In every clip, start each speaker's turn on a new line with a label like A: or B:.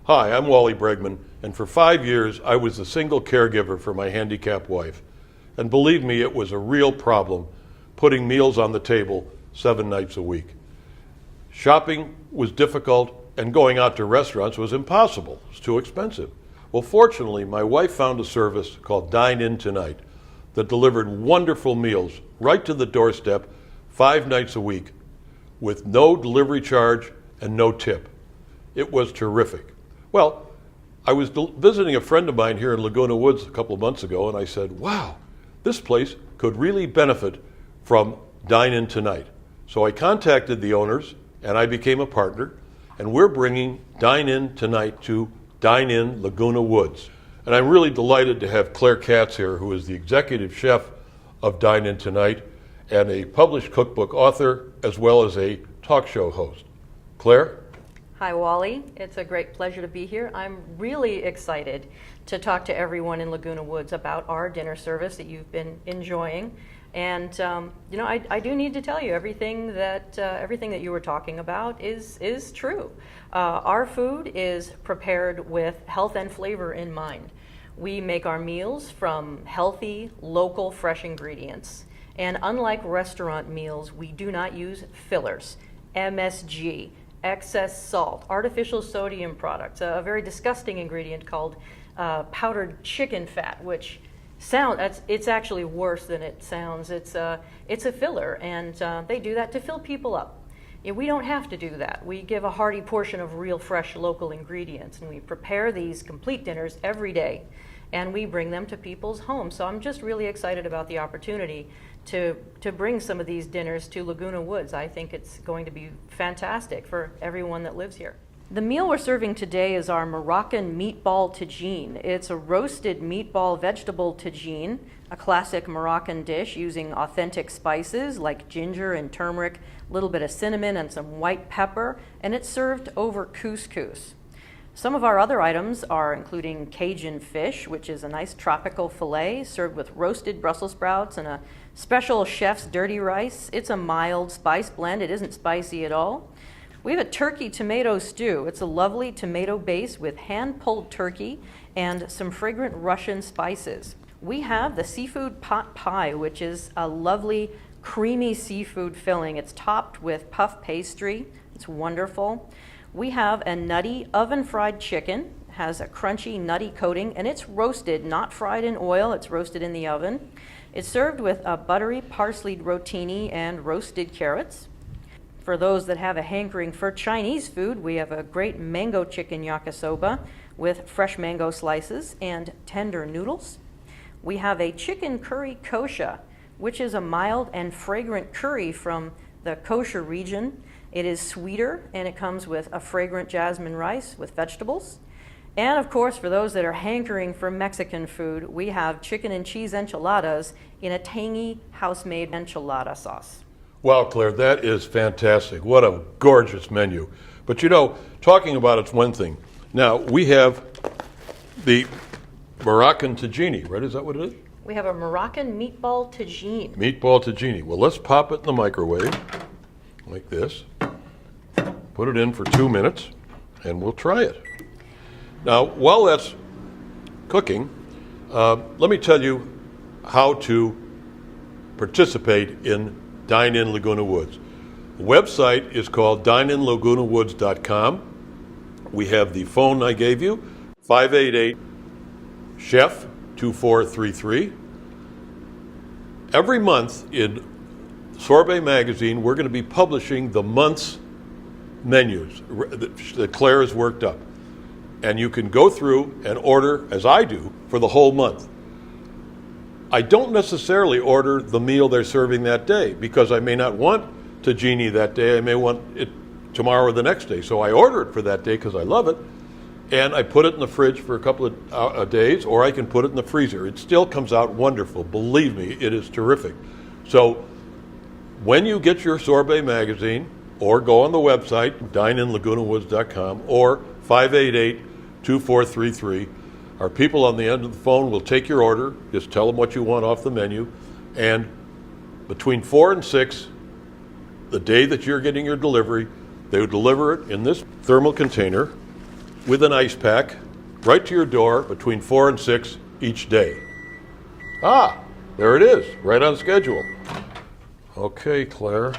A: Hi, I'm Wally Bregman, and for 5 years I was the single caregiver for my handicapped wife. And believe me, it was a real problem putting meals on the table 7 nights a week. Shopping was difficult, and going out to restaurants was impossible. It was too expensive. Well, fortunately, my wife found a service called Dine In Tonight that delivered wonderful meals right to the doorstep 5 nights a week with no delivery charge and no tip. It was terrific. Well, I was visiting a friend of mine here in Laguna Woods a couple of months ago, and I said, wow, this place could really benefit from Dine In Tonight. So I contacted the owners, and I became a partner, and we're bringing Dine In Tonight to Dine In Laguna Woods. And I'm really delighted to have Claire Katz here, who is the executive chef of Dine In Tonight and a published cookbook author, as well as a talk show host. Claire?
B: Hi, Wally. It's a great pleasure to be here. I'm really excited to talk to everyone in Laguna Woods about our dinner service that you've been enjoying. And I do need to tell you everything that you were talking about is true. Our food is prepared with health and flavor in mind. We make our meals from healthy, local, fresh ingredients. And unlike restaurant meals, we do not use fillers, MSG, excess salt, artificial sodium products, a very disgusting ingredient called powdered chicken fat, which it's actually worse than it sounds. It's a filler, and they do that to fill people up. We don't have to do that. We give a hearty portion of real, fresh, local ingredients, and we prepare these complete dinners every day, and we bring them to people's homes. So I'm just really excited about the opportunity to bring some of these dinners to Laguna Woods. I think it's going to be fantastic for everyone that lives here. The meal we're serving today is our Moroccan meatball tagine. It's a roasted meatball vegetable tagine, a classic Moroccan dish using authentic spices like ginger and turmeric, a little bit of cinnamon and some white pepper, and it's served over couscous. Some of our other items are including Cajun fish, which is a nice tropical fillet served with roasted Brussels sprouts and a special chef's dirty rice. It's a mild spice blend. It isn't spicy at all. We have a turkey tomato stew. It's a lovely tomato base with hand-pulled turkey and some fragrant Russian spices. We have the seafood pot pie, which is a lovely creamy seafood filling. It's topped with puff pastry. It's wonderful. We have a nutty oven-fried chicken. It has a crunchy, nutty coating, and it's roasted, not fried in oil. It's roasted in the oven. It's served with a buttery parsleyed rotini and roasted carrots. For those that have a hankering for Chinese food, we have a great mango chicken yakisoba with fresh mango slices and tender noodles. We have a chicken curry kosher, which is a mild and fragrant curry from the kosher region. It is sweeter, and it comes with a fragrant jasmine rice with vegetables. And of course, for those that are hankering for Mexican food, we have chicken and cheese enchiladas in a tangy house-made enchilada sauce.
A: Wow, Claire, that is fantastic. What a gorgeous menu. But talking about it's one thing. Now, we have the Moroccan tagine, right? Is that what it is?
B: We have a Moroccan meatball tagine.
A: Meatball tagine. Well, let's pop it in the microwave like this. Put it in for 2 minutes, and we'll try it. Now, while that's cooking, let me tell you how to participate in Dine In Laguna Woods. The website is called dineinlagunawoods.com. We have the phone I gave you, 588-CHEF-2433. Every month in Sorbet Magazine, we're going to be publishing the month's menus that Claire has worked up. And you can go through and order, as I do, for the whole month. I don't necessarily order the meal they're serving that day because I may not want tagine that day. I may want it tomorrow or the next day. So I order it for that day because I love it. And I put it in the fridge for a couple of days, or I can put it in the freezer. It still comes out wonderful. Believe me, it is terrific. So when you get your Sorbet Magazine, or go on the website, dineinlagunawoods.com, or 588-2433, our people on the end of the phone will take your order. Just tell them what you want off the menu. And between 4 and 6, the day that you're getting your delivery, they would deliver it in this thermal container with an ice pack right to your door between 4 and 6 each day. Ah, there it is, right on schedule. Okay, Claire.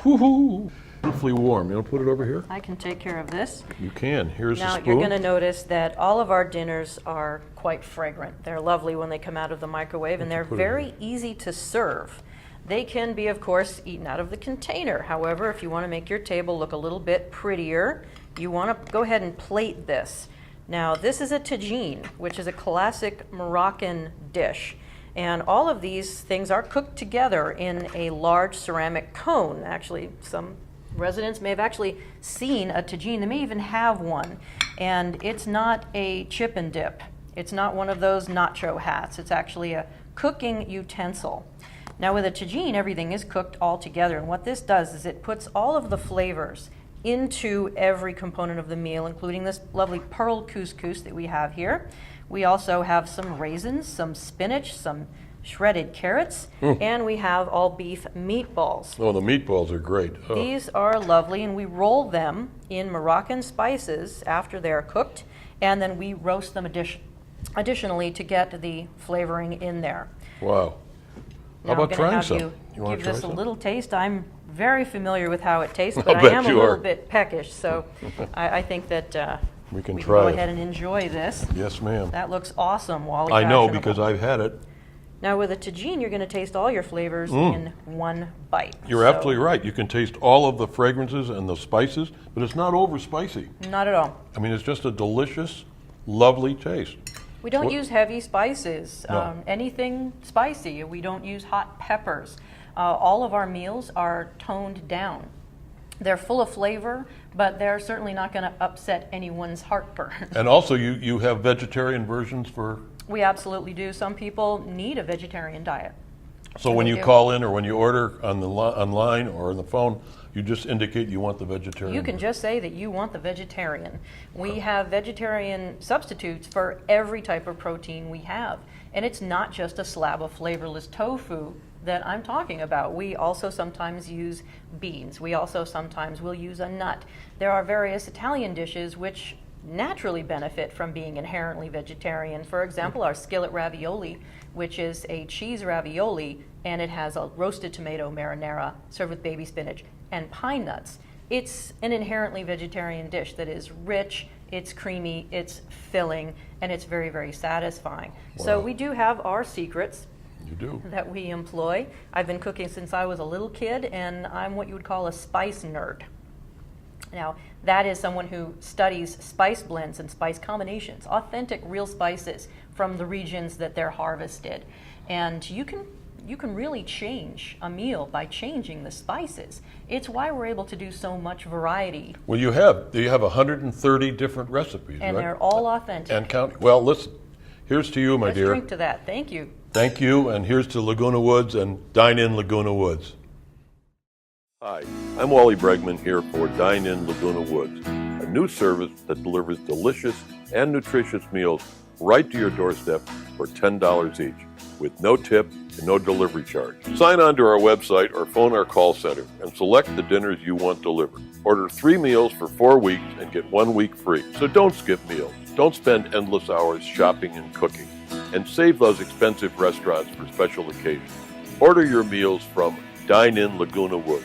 A: Woohoo! Beautifully warm. You want to put it over here?
B: I can take care of this.
A: You can. Here's the
B: Now,
A: spoon.
B: you're going to notice that all of our dinners are quite fragrant. They're lovely when they come out of the microwave, and they're very easy to serve. They can be, of course, eaten out of the container. However, if you want to make your table look a little bit prettier, you want to go ahead and plate this. Now, this is a tagine, which is a classic Moroccan dish. And all of these things are cooked together in a large ceramic cone. Actually, some residents may have actually seen a tagine. They may even have one. And it's not a chip and dip. It's not one of those nacho hats. It's actually a cooking utensil. Now with a tagine, everything is cooked all together. And what this does is it puts all of the flavors into every component of the meal, including this lovely pearl couscous that we have here. We also have some raisins, some spinach, some shredded carrots, and we have all beef meatballs.
A: Oh, the meatballs are great. Oh.
B: These are lovely, and we roll them in Moroccan spices after they're cooked, and then we roast them additionally to get the flavoring in there.
A: Wow. How
B: Now,
A: about trying some?
B: You
A: wanna
B: give
A: try
B: this a
A: some?
B: little taste. I'm very familiar with how it tastes,
A: I'll
B: but I
A: bet
B: am a
A: you
B: little
A: are.
B: bit peckish, so I think that
A: We can
B: we
A: try
B: go
A: it.
B: ahead and enjoy this.
A: Yes, ma'am.
B: That looks awesome, Wally.
A: I know
B: Fashionable.
A: because I've had it.
B: Now with a tagine, you're going to taste all your flavors in one bite.
A: You're
B: So,
A: absolutely right. You can taste all of the fragrances and the spices, but it's not over spicy.
B: Not at all.
A: I mean, it's just a delicious, lovely taste.
B: We don't
A: What-
B: use heavy spices,
A: No.
B: Anything spicy. We don't use hot peppers. All of our meals are toned down. They're full of flavor, but they're certainly not going to upset anyone's heartburn.
A: And also, you have vegetarian versions for.
B: We absolutely do. Some people need a vegetarian diet.
A: So when
B: We
A: you
B: do.
A: call in or when you order on the online or on the phone, you just indicate you want the vegetarian.
B: You can just say that you want the vegetarian. We have vegetarian substitutes for every type of protein we have. And it's not just a slab of flavorless tofu that I'm talking about. We also sometimes use beans. We also sometimes will use a nut. There are various Italian dishes which naturally benefit from being inherently vegetarian. For example, our skillet ravioli, which is a cheese ravioli, and it has a roasted tomato marinara served with baby spinach and pine nuts. It's an inherently vegetarian dish that is rich, it's creamy, it's filling, and it's very, very satisfying. So
A: Wow.
B: we do have our secrets
A: You do.
B: that we employ. I've been cooking since I was a little kid, and I'm what you would call a spice nerd. Now, that is someone who studies spice blends and spice combinations, authentic real spices from the regions that they're harvested. And you can really change a meal by changing the spices. It's why we're able to do so much variety,
A: Well, you have 130 different recipes,
B: and
A: right?
B: they're all authentic.
A: And count. Well, listen. Here's to you, my
B: Let's
A: dear.
B: drink to that. Thank you.
A: Thank you, and here's to Laguna Woods and Dine In Laguna Woods. Hi, I'm Wally Bregman here for Dine In Laguna Woods, a new service that delivers delicious and nutritious meals right to your doorstep for $10 each, with no tip and no delivery charge. Sign on to our website or phone our call center and select the dinners you want delivered. Order 3 meals for 4 weeks and get 1 week free. So don't skip meals. Don't spend endless hours shopping and cooking. And save those expensive restaurants for special occasions. Order your meals from Dine In Laguna Woods.